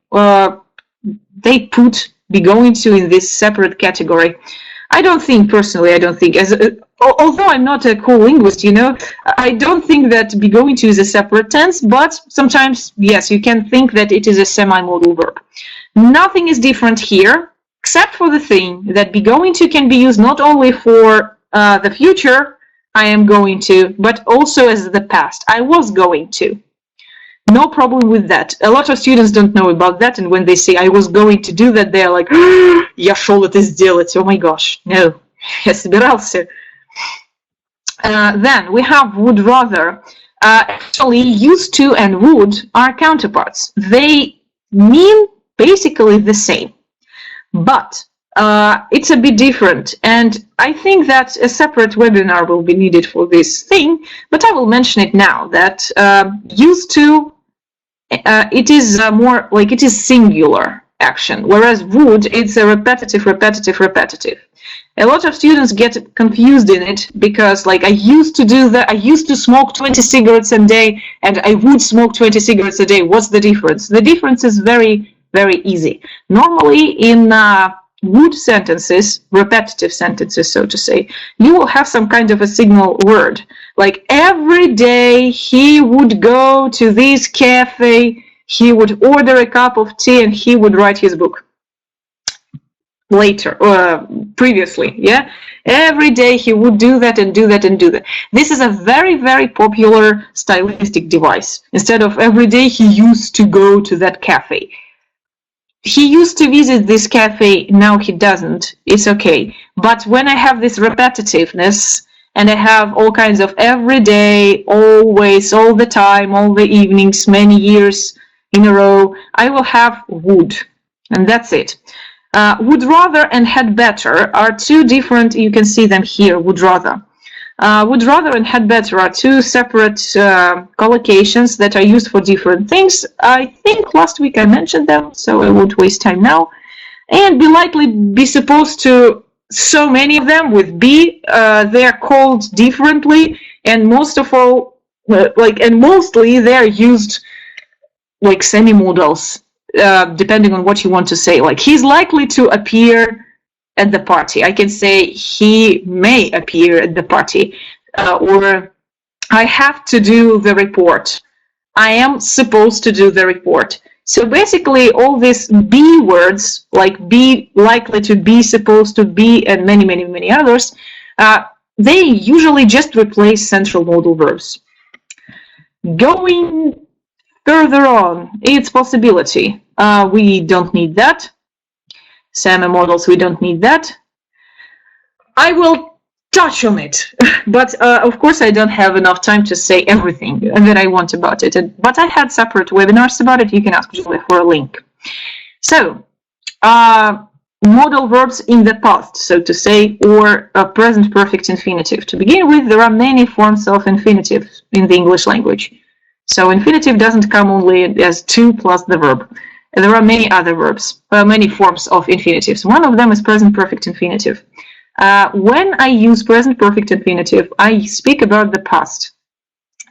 they put be going to in this separate category. I don't think, personally, although I'm not a cool linguist, you know, I don't think that be going to is a separate tense, but sometimes, yes, you can think that it is a semi-modal verb. Nothing is different here, except for the thing that be going to can be used not only for the future, I am going to, but also as the past, I was going to. No problem with that. A lot of students don't know about that, and when they say I was going to do that, they're like, я шел это сделать. Oh my gosh, no, я собирался. Then we have would rather. Actually, used to and would are counterparts. They mean basically the same, but it's a bit different, and I think that a separate webinar will be needed for this thing, but I will mention it now, that used to, it is more like it is singular action, whereas would, it's a repetitive. A lot of students get confused in it because, like, I used to do that, I used to smoke 20 cigarettes a day, and I would smoke 20 cigarettes a day. What's the difference? The difference is very very easy. Normally in would sentences, repetitive sentences, so to say, you will have some kind of a signal word. Like every day he would go to this cafe, he would order a cup of tea, and he would write his book. Later, previously, yeah? Every day he would do that and do that and do that. This is a very, very popular stylistic device. Instead of every day he used to go to that cafe. He used to visit this cafe, now he doesn't. It's okay. But when I have this repetitiveness, and I have all kinds of every day, always, all the time, all the evenings, many years in a row, I will have would. And that's it. Would rather and had better are two different, you can see them here, would rather. Would rather and had better are two separate collocations that are used for different things. I think last week I mentioned them, so I won't waste time now. And be likely, be supposed to, so many of them with be, they're called differently, and most of all, and mostly they're used like semi-modals, depending on what you want to say. Like, he's likely to appear at the party. I can say he may appear at the party, or I have to do the report. I am supposed to do the report. So basically all these be words, like be, likely to be, supposed to be, and many, many, many others, they usually just replace central modal verbs. Going further on, its possibility. We don't need that. Semi-modals, we don't need that. I will touch on it, but of course I don't have enough time to say everything that I want about it. But I had separate webinars about it. You can ask Julia for a link. So, modal verbs in the past, so to say, or a present perfect infinitive. To begin with, there are many forms of infinitive in the English language. So infinitive doesn't come only as to plus the verb. There are many other verbs, many forms of infinitives. One of them is present perfect infinitive. When I use present perfect infinitive, I speak about the past.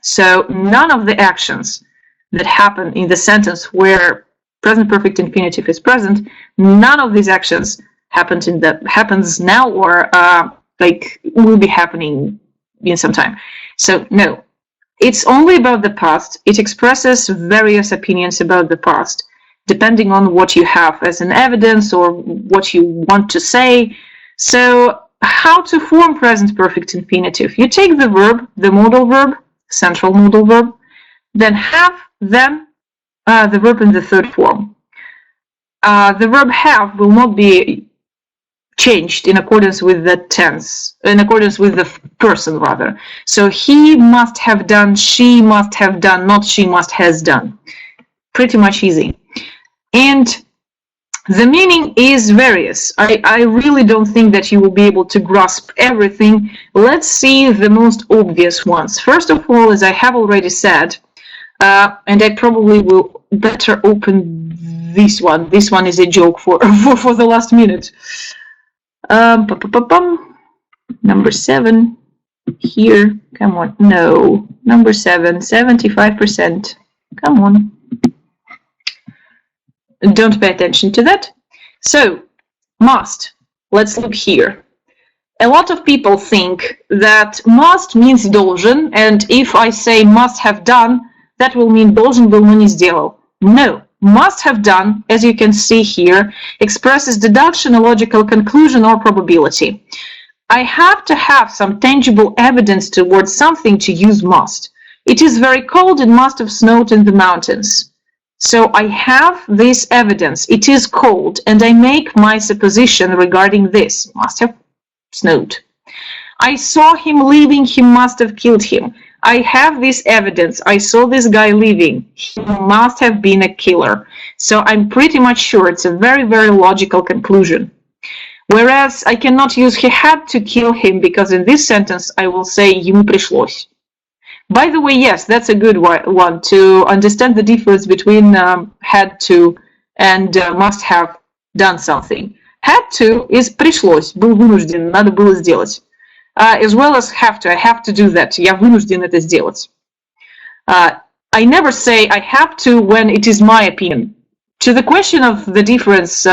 So none of the actions that happen in the sentence where present perfect infinitive is present, none of these actions happens now or like will be happening in some time. So no, it's only about the past. It expresses various opinions about the past, depending on what you have as an evidence or what you want to say. So how to form present perfect infinitive? You take the verb, the modal verb, central modal verb, then have, then the verb in the third form. The verb have will not be changed in accordance with the tense, in accordance with the person rather. So he must have done, she must have done, not she must has done. Pretty much easy. And the meaning is various. I really don't think that you will be able to grasp everything. Let's see the most obvious ones. First of all, as I have already said, and I probably will better open this one. This one is a joke for the last minute. Number 7 here. Come on. No. Number 7, 75%. Come on. Don't pay attention to that. So, must. Let's look here. A lot of people think that must means должен, and if I say must have done, that will mean должен был, но не сделал. No. Must have done, as you can see here, expresses deduction, a logical conclusion, or probability. I have to have some tangible evidence towards something to use must. It is very cold, it must have snowed in the mountains. So I have this evidence, it is cold, and I make my supposition regarding this, must have snowed. I saw him leaving, he must have killed him. I have this evidence, I saw this guy leaving, he must have been a killer. So I'm pretty much sure it's a very, very logical conclusion. Whereas I cannot use he had to kill him, because in this sentence I will say ему пришлось. By the way, yes, that's a good one to understand the difference between had to and must have done something. Had to is пришлось, был вынужден, надо было сделать. As well as have to, I have to do that, я вынужден это сделать. I never say I have to when it is my opinion. To the question of the difference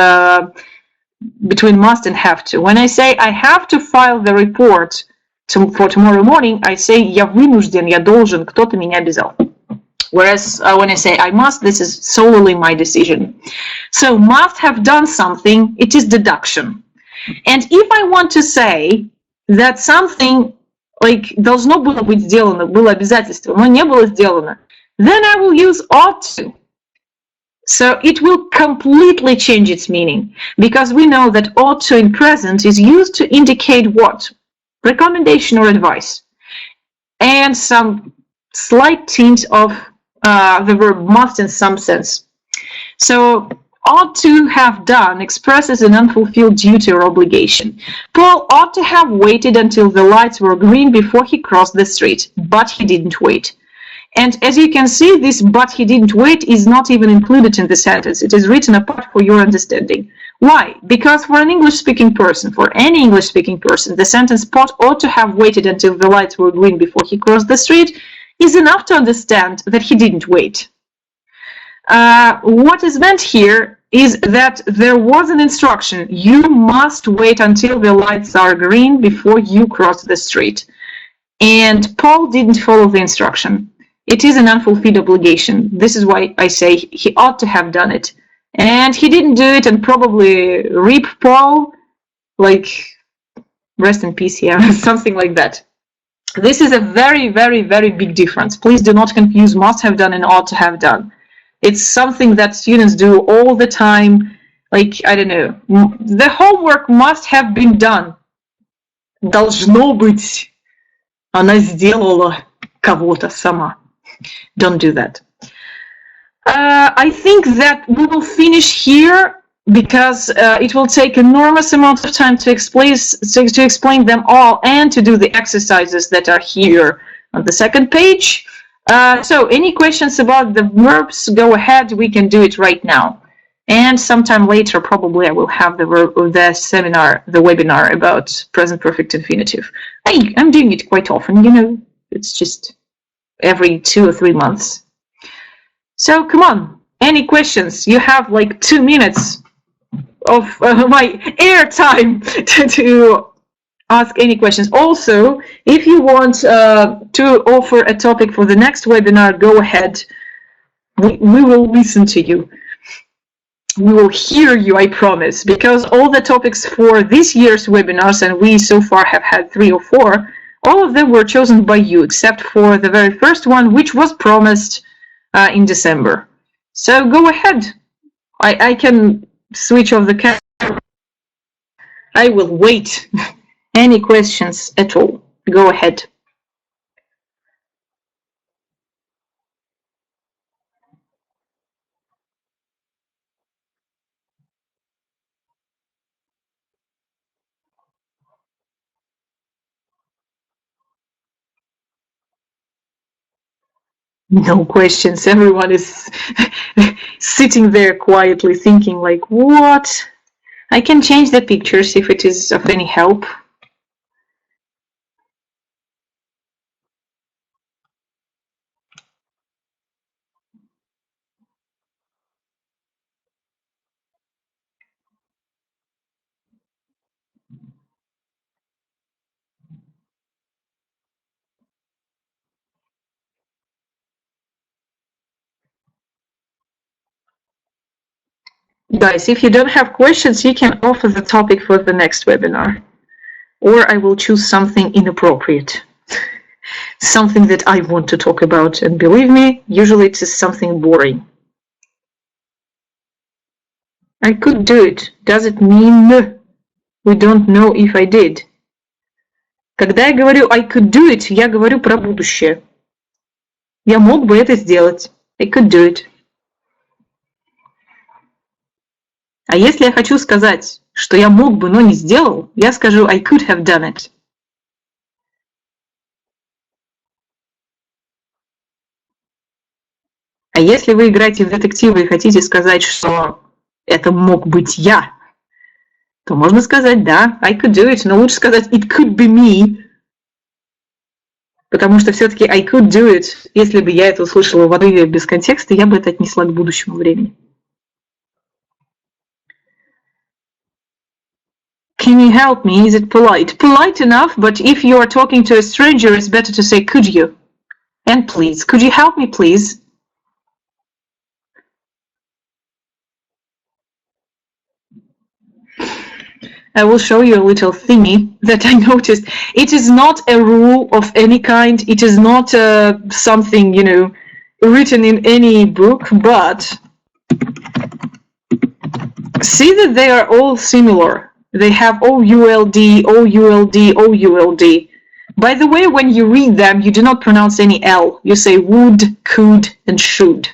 between must and have to, when I say I have to file the report for tomorrow morning, I say я вынужден, я должен, кто-то меня обязал. Whereas when I say I must, this is solely my decision. So must have done something, it is deduction. And if I want to say that something like должно было быть сделано, было обязательство, но не было сделано, then I will use ought to. So it will completely change its meaning, because we know that ought to in present is used to indicate what? Recommendation or advice. And some slight tint of the verb must in some sense. So ought to have done expresses an unfulfilled duty or obligation. Paul ought to have waited until the lights were green before he crossed the street, but he didn't wait. And as you can see, this but he didn't wait is not even included in the sentence. It is written apart for your understanding. Why? Because for an English-speaking person, for any English-speaking person, the sentence Paul ought to have waited until the lights were green before he crossed the street is enough to understand that he didn't wait. What is meant here is that there was an instruction. You must wait until the lights are green before you cross the street. And Paul didn't follow the instruction. It is an unfulfilled obligation. This is why I say he ought to have done it. And he didn't do it, and probably rip Paul, like rest in peace, yeah, something like that. This is a very, very, very big difference. Please do not confuse must have done and ought to have done. It's something that students do all the time. Like, I don't know, the homework must have been done. Должно быть. Она сделала кого-то сама. Don't do that. I think that we will finish here because it will take enormous amount of time to explain them all and to do the exercises that are here on the second page. So any questions about the verbs, go ahead, we can do it right now. And sometime later, probably I will have the seminar, the webinar about present perfect infinitive. I'm doing it quite often, you know, it's just every 2 or 3 months. So come on, any questions? You have like 2 minutes of my airtime to ask any questions. Also, if you want to offer a topic for the next webinar, go ahead. We will listen to you. We will hear you, I promise, because all the topics for this year's webinars, and we so far have had 3 or 4, all of them were chosen by you, except for the very first one, which was promised in December. So go ahead. I can switch off the camera. I will wait. Any questions at all? Go ahead. No questions. Everyone is sitting there quietly thinking like, what? I can change the pictures if it is of any help. Guys, if you don't have questions, you can offer the topic for the next webinar. Or I will choose something inappropriate. Something that I want to talk about. And believe me, usually it is something boring. I could do it. Does it mean we don't know if I did? Когда я говорю I could do it, я говорю про будущее. Я мог бы это сделать. I could do it. А если я хочу сказать, что я мог бы, но не сделал, я скажу I could have done it. А если вы играете в детективы и хотите сказать, что это мог быть я, то можно сказать да, I could do it, но лучше сказать it could be me, потому что все-таки I could do it, если бы я это услышала в отрыве без контекста, я бы это отнесла к будущему времени. Can you help me? Is it polite? Polite enough, but if you are talking to a stranger, it's better to say, could you? And please, could you help me, please? I will show you a little thingy that I noticed. It is not a rule of any kind. It is not something, written in any book, but see that they are all similar. They have OULD, OULD, OULD. By the way, when you read them, you do not pronounce any L. You say would, could, and should.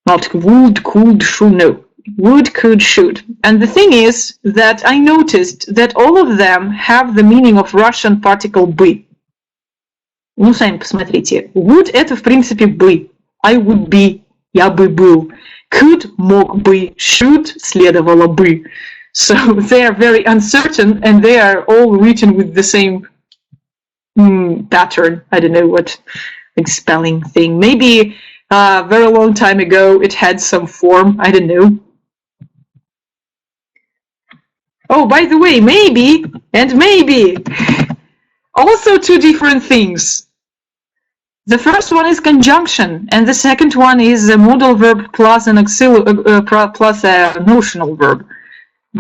Not would, could, should, no. Would, could, should. And the thing is that I noticed that all of them have the meaning of Russian particle бы. Ну, сами посмотрите. Would — это, в принципе, бы. I would be, я бы был. Could — мог бы. Should — следовало бы. So they are very uncertain, and they are all written with the same pattern. I don't know what, like, spelling thing. Maybe a very long time ago it had some form. I don't know. Oh, by the way, maybe and maybe. Also two different things. The first one is conjunction, and the second one is a modal verb plus an plus a notional verb.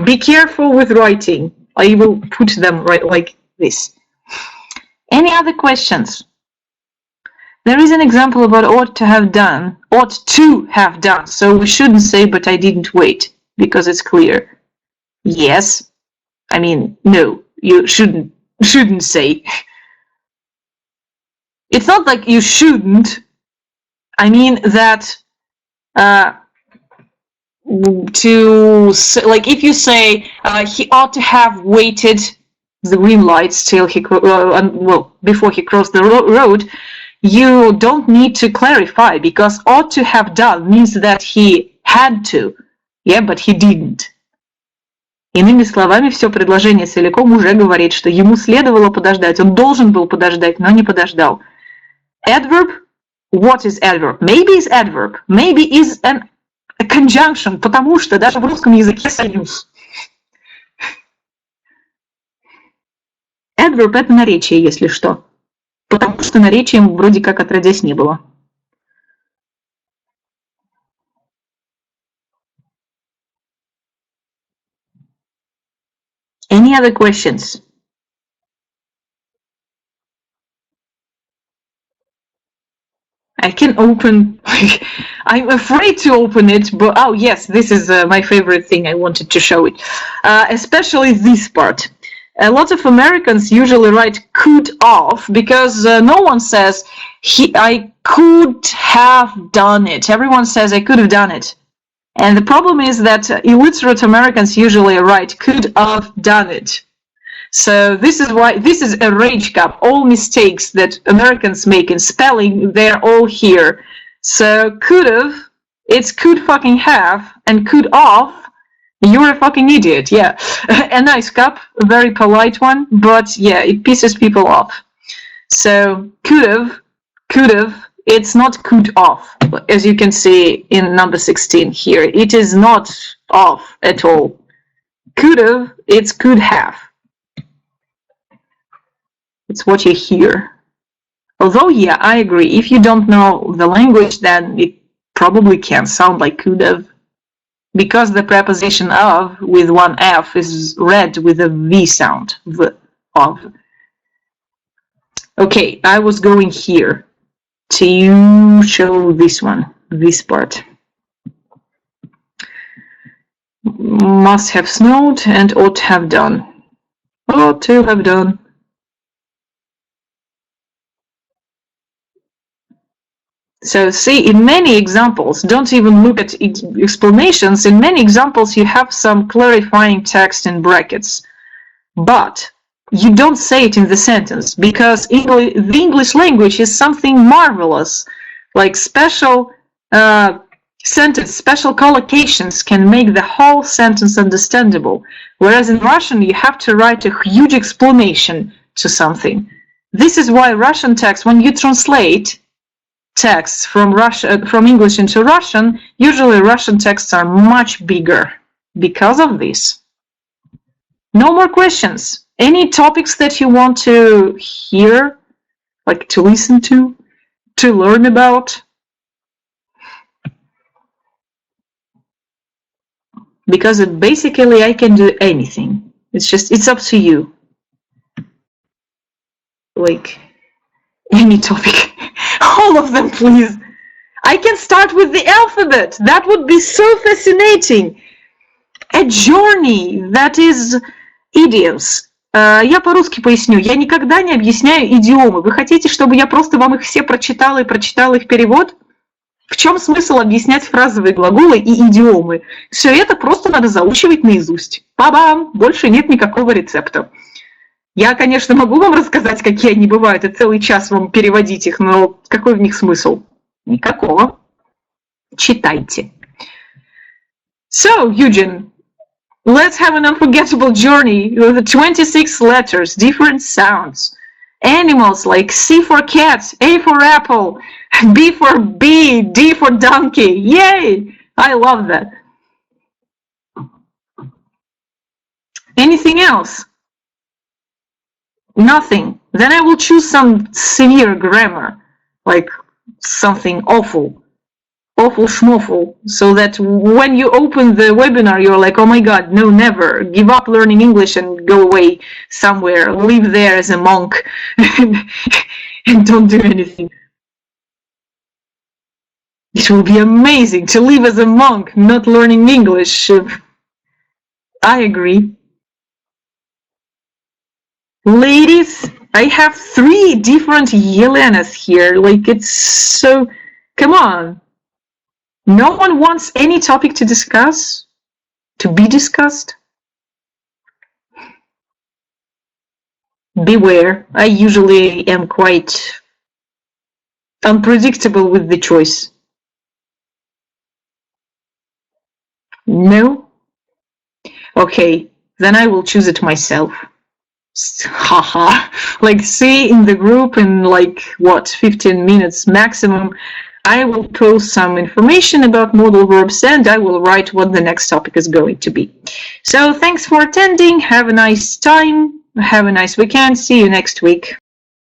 Be careful with writing. I will put them right like this. Any other questions? There is an example about ought to have done, ought to have done. So we shouldn't say, but I didn't wait, because it's clear. Yes. I mean, no, you shouldn't say. It's not like you shouldn't. I mean that to say, like, if you say he ought to have waited the green lights till he before he crossed the road, you don't need to clarify, because ought to have done means that he had to, yeah, but he didn't. Иными словами, все предложение целиком уже говорит, что ему следовало подождать. Он должен был подождать, но не подождал. Adverb. What is adverb? Maybe is adverb. Maybe is a conjunction, потому что даже в русском языке союз. Adverb — это наречие, если что. Потому что наречием вроде как отродясь не было. Any other questions? I can open, I'm afraid to open it, but oh yes, this is my favorite thing. I wanted to show it, especially this part. A lot of Americans usually write could have, because no one says I could have done it. Everyone says I could have done it. And the problem is that illiterate Americans usually write could have done it. So this is why this is a rage cup. All mistakes that Americans make in spelling, they're all here. So could have, it's could fucking have, and could have, you're a fucking idiot. Yeah, a nice cup, a very polite one, but yeah, it pisses people off. So could have, it's not could off, as you can see in number 16 here. It is not off at all. Could have, it's could have. It's what you hear. Although, yeah, I agree. If you don't know the language, then it probably can sound like could have, because the preposition of with one F is read with a V sound, v, of. Okay, I was going here to show this one, this part. Must have snowed and ought to have done. Ought to have done. So see, in many examples, don't even look at explanations. In many examples, you have some clarifying text in brackets, but you don't say it in the sentence, because the English language is something marvelous. Like special sentence, special collocations can make the whole sentence understandable. Whereas in Russian, you have to write a huge explanation to something. This is why Russian text, when you translate texts from English into Russian, usually Russian texts are much bigger because of this. No more questions. Any topics that you want to hear, like to listen to learn about? Because basically I can do anything. It's up to you. Like any topic. All of them, please. I can start with the alphabet. That would be so fascinating. A journey that is idioms. Я по-русски поясню. Я никогда не объясняю идиомы. Вы хотите, чтобы я просто вам их все прочитала и прочитала их перевод? В чем смысл объяснять фразовые глаголы и идиомы? Все это просто надо заучивать наизусть. Ба-бам! Больше нет никакого рецепта. Я, конечно, могу вам рассказать, какие они бывают, и целый час вам переводить их, но какой в них смысл? Никакого. Читайте. So, Eugen, let's have an unforgettable journey with 26 letters, different sounds. Animals like C for cat, A for apple, B for bee, D for donkey. Yay! I love that. Anything else? Nothing. Then I will choose some severe grammar, like something awful. Awful schmofful, so that when you open the webinar, you're like, oh my god, no, never. Give up learning English and go away somewhere. Live there as a monk and don't do anything. It will be amazing to live as a monk, not learning English. I agree. Ladies, I have 3 different Yelenas here. Like, it's so... Come on. No one wants any topic to discuss? To be discussed? Beware. I usually am quite unpredictable with the choice. No? Okay, then I will choose it myself. Haha. Like, see in the group in like, what, 15 minutes maximum, I will post some information about modal verbs and I will write what the next topic is going to be. So thanks for attending. Have a nice time. Have a nice weekend. See you next week.